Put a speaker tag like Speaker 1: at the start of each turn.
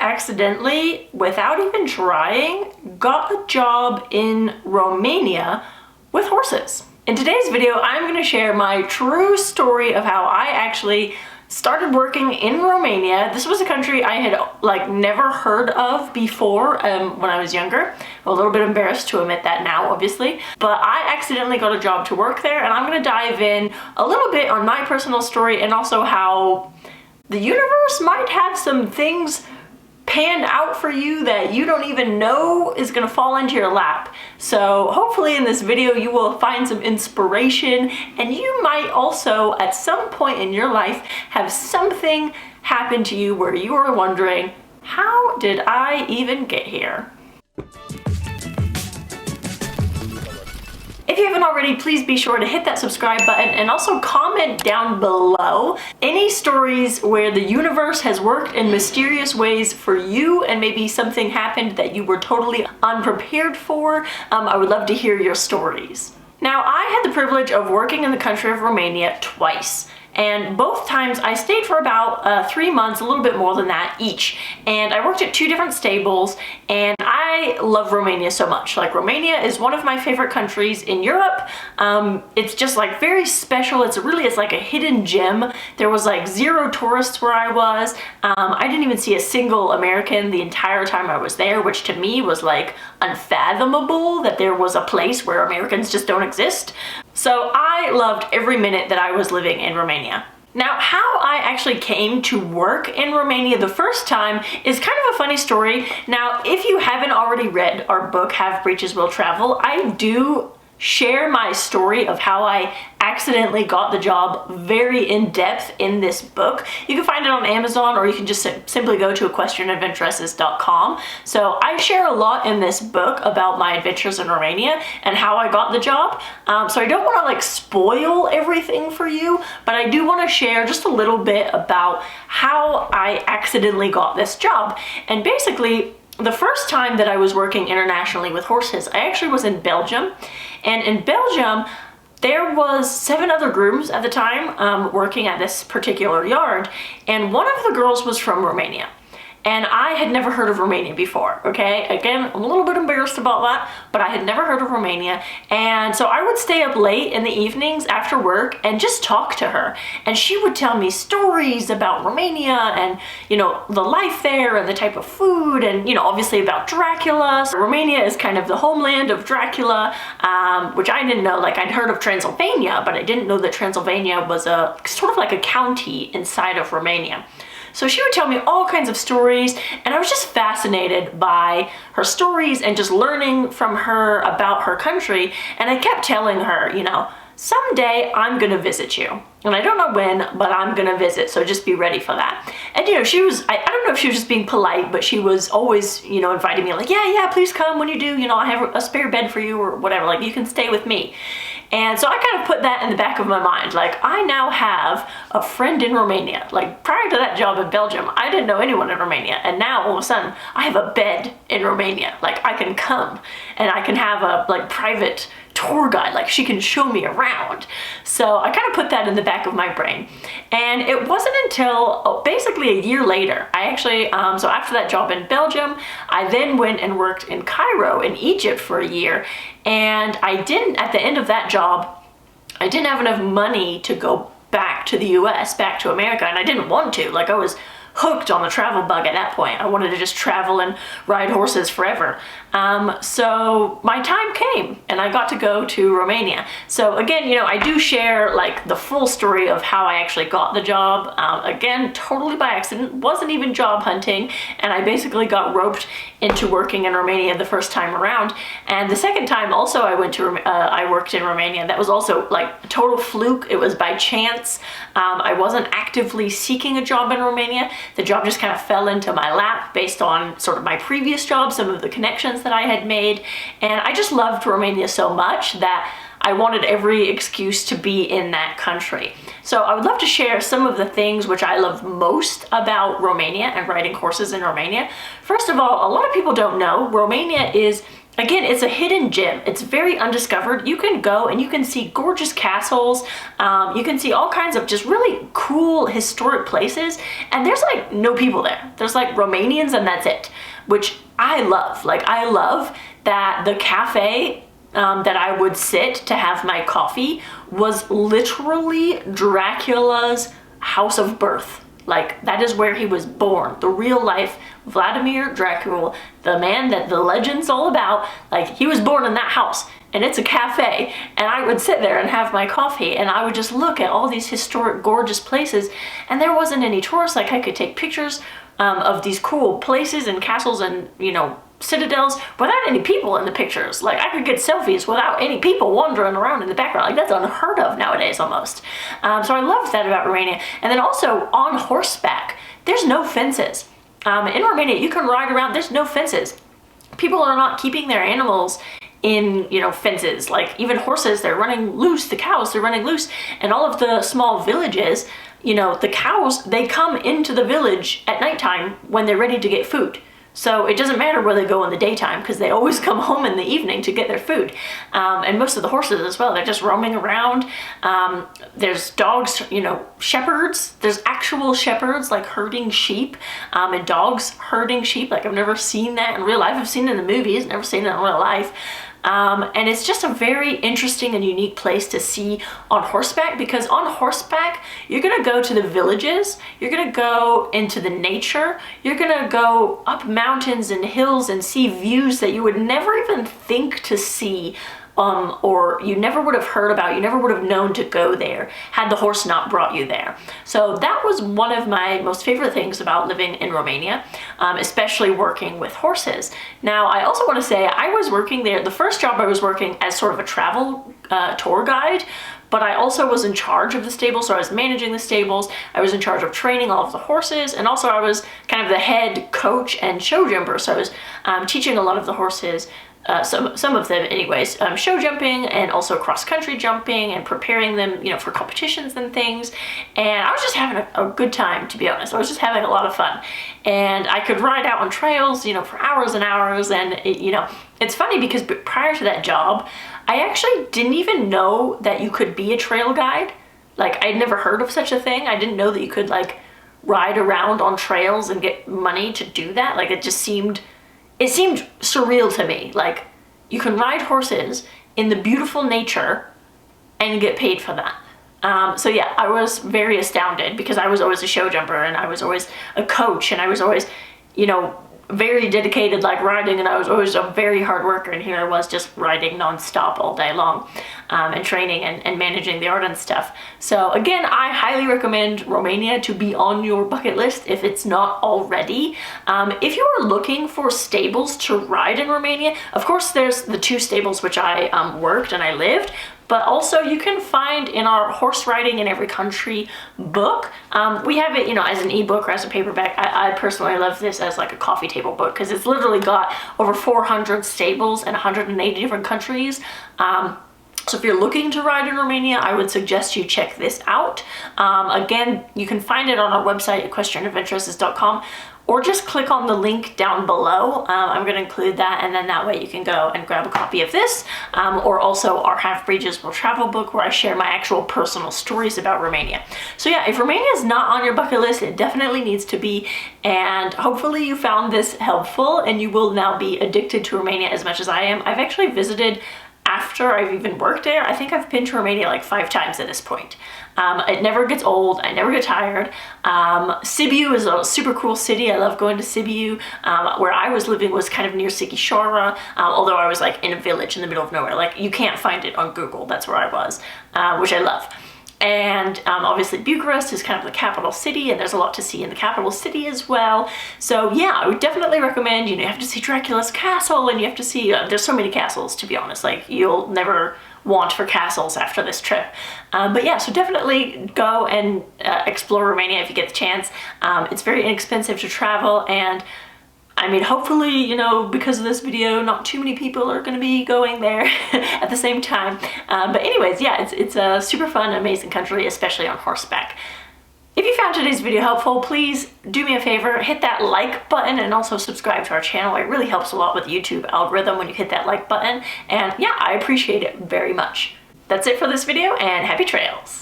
Speaker 1: accidentally, without even trying, got a job in Romania with horses. In today's video, I'm going to share my true story of how I actually started working in Romania. This was a country I had never heard of before when I was younger. I'm a little bit embarrassed to admit that now, obviously, but I accidentally got a job to work there, and I'm going to dive in a little bit on my personal story and also how the universe might have some things panned out for you that you don't even know is going to fall into your lap. So hopefully in this video you will find some inspiration, and you might also at some point in your life have something happen to you where you are wondering, how did I even get here? If you haven't already, please be sure to hit that subscribe button and also comment down below any stories where the universe has worked in mysterious ways for you and maybe something happened that you were totally unprepared for. I would love to hear your stories. Now, I had the privilege of working in the country of Romania twice. And both times I stayed for about 3 months, a little bit more than that each. And I worked at 2 different stables, and I love Romania so much. Like, Romania is one of my favorite countries in Europe. It's just like very special. It's like a hidden gem. There was like 0 tourists where I was. I didn't even see a single American the entire time I was there, which to me was like unfathomable that there was a place where Americans just don't exist. So I loved every minute that I was living in Romania. Now, how I actually came to work in Romania the first time is kind of a funny story. Now, if you haven't already read our book, Have Breeches Will Travel, I do share my story of how I accidentally got the job very in depth in this book. You can find it on Amazon, or you can just simply go to equestrianadventuresses.com. So I share a lot in this book about my adventures in Romania and how I got the job. So I don't want to spoil everything for you, but I do want to share just a little bit about how I accidentally got this job. And basically, the first time that I was working internationally with horses, I actually was in Belgium. And in Belgium, there was 7 other grooms at the time working at this particular yard, and one of the girls was from Romania. And I had never heard of Romania before, okay? Again, I'm a little bit embarrassed about that, but I had never heard of Romania. And so I would stay up late in the evenings after work and just talk to her. And she would tell me stories about Romania and, the life there and the type of food and, obviously about Dracula. So Romania is kind of the homeland of Dracula, which I didn't know. I'd heard of Transylvania, but I didn't know that Transylvania was a sort of like a county inside of Romania. So she would tell me all kinds of stories, and I was just fascinated by her stories and just learning from her about her country. And I kept telling her, someday I'm gonna visit you. And I don't know when, but I'm gonna visit, so just be ready for that. And she was, I don't know if she was just being polite, but she was always, inviting me yeah, please come when you do, I have a spare bed for you or whatever, you can stay with me. And so I kind of put that in the back of my mind, I now have a friend in Romania. Prior to that job in Belgium, I didn't know anyone in Romania, and now all of a sudden I have a bed in Romania. I can come and I can have a private tour guide, she can show me around. So I kind of put that in the back of my brain. And it wasn't until basically a year later, I actually, so after that job in Belgium, I then went and worked in Cairo in Egypt for a year. And at the end of that job, I didn't have enough money to go back to the US, back to America, and I didn't want to. I was hooked on the travel bug at that point. I wanted to just travel and ride horses forever. So my time came and I got to go to Romania. So again, I do share the full story of how I actually got the job. Again, totally by accident, wasn't even job hunting, and I basically got roped into working in Romania the first time around. And the second time also I worked in Romania. That was also a total fluke. It was by chance. I wasn't actively seeking a job in Romania. The job just kind of fell into my lap based on sort of my previous job, some of the connections that I had made. And I just loved Romania so much that I wanted every excuse to be in that country. So I would love to share some of the things which I love most about Romania and riding horses in Romania. First of all, a lot of people don't know, Romania is again, it's a hidden gem. It's very undiscovered. You can go and you can see gorgeous castles. You can see all kinds of just really cool historic places. And there's like no people there. There's like Romanians and that's it, which I love. Like, I love that the cafe that I would sit to have my coffee was literally Dracula's house of birth. Like, that is where he was born. The real life Vladimir Dracula, the man that the legend's all about, like, he was born in that house. And it's a cafe. And I would sit there and have my coffee and I would just look at all these historic, gorgeous places. And there wasn't any tourists. Like, I could take pictures of these cool places and castles and, you know, citadels without any people in the pictures. Like, I could get selfies without any people wandering around in the background. Like, that's unheard of nowadays almost. So I loved that about Romania. And then also on horseback, there's no fences. In Romania, you can ride around, there's no fences. People are not keeping their animals in, you know, fences. Like, even horses, they're running loose. The cows, they're running loose. And all of the small villages, you know, the cows, they come into the village at nighttime when they're ready to get food. So it doesn't matter where they go in the daytime because they always come home in the evening to get their food. And most of the horses as well, they're just roaming around. There's dogs, you know, shepherds. There's actual shepherds like herding sheep, and dogs herding sheep. Like, I've never seen that in real life. I've seen it in the movies, never seen it in real life. And it's just a very interesting and unique place to see on horseback, because on horseback, you're gonna go to the villages, you're gonna go into the nature, you're gonna go up mountains and hills and see views that you would never even think to see, or you never would have heard about, you never would have known to go there had the horse not brought you there. So that was one of my most favorite things about living in Romania, especially working with horses. Now, I also want to say I was working there, the first job I was working as sort of a travel tour guide, but I also was in charge of the stable, so I was managing the stables, I was in charge of training all of the horses, and also I was kind of the head coach and show jumper, so I was teaching a lot of the horses, some of them anyways, show jumping and also cross-country jumping and preparing them, you know, for competitions and things. And I was just having a good time, to be honest. I was just having a lot of fun. And I could ride out on trails, you know, for hours and hours. And, you know, it's funny because prior to that job, I actually didn't even know that you could be a trail guide. Like, I'd never heard of such a thing. I didn't know that you could, like, ride around on trails and get money to do that. Like, it seemed surreal to me. Like, you can ride horses in the beautiful nature and get paid for that. So yeah, I was very astounded because I was always a show jumper and I was always a coach and I was always, you know, very dedicated, like riding, and I was always a very hard worker, and here I was just riding non-stop all day long, and training and managing the art and stuff. So again, I highly recommend Romania to be on your bucket list if it's not already. If you are looking for stables to ride in Romania, of course there's the 2 stables which I worked and I lived, but also you can find in our Horse Riding in Every Country book, we have it, you know, as an ebook or as a paperback. I personally love this as like a coffee table book because it's literally got over 400 stables in 180 different countries. So if you're looking to ride in Romania, I would suggest you check this out. Again, you can find it on our website, equestrianadventuresses.com, or just click on the link down below. I'm going to include that, and then that way you can go and grab a copy of this, or also our Half Breeds Will Travel book, where I share my actual personal stories about Romania. So yeah, if Romania is not on your bucket list, it definitely needs to be, and hopefully you found this helpful and you will now be addicted to Romania as much as I am. I've actually visited after I've even worked there. I think I've been to Romania like 5 times at this point. It never gets old. I never get tired. Sibiu is a super cool city. I love going to Sibiu. Where I was living was kind of near Sighișoara, although I was like in a village in the middle of nowhere. Like, you can't find it on Google. That's where I was, which I love. And obviously Bucharest is kind of the capital city, and there's a lot to see in the capital city as well. So yeah, I would definitely recommend, you know, you have to see Dracula's castle, and you have to see, there's so many castles, to be honest, like you'll never want for castles after this trip. But yeah, so definitely go and explore Romania if you get the chance. It's very inexpensive to travel, and I mean, hopefully, you know, because of this video, not too many people are going to be going there at the same time. But anyways, yeah, it's a super fun, amazing country, especially on horseback. If you found today's video helpful, please do me a favor, hit that like button and also subscribe to our channel. It really helps a lot with the YouTube algorithm when you hit that like button. And yeah, I appreciate it very much. That's it for this video, and happy trails.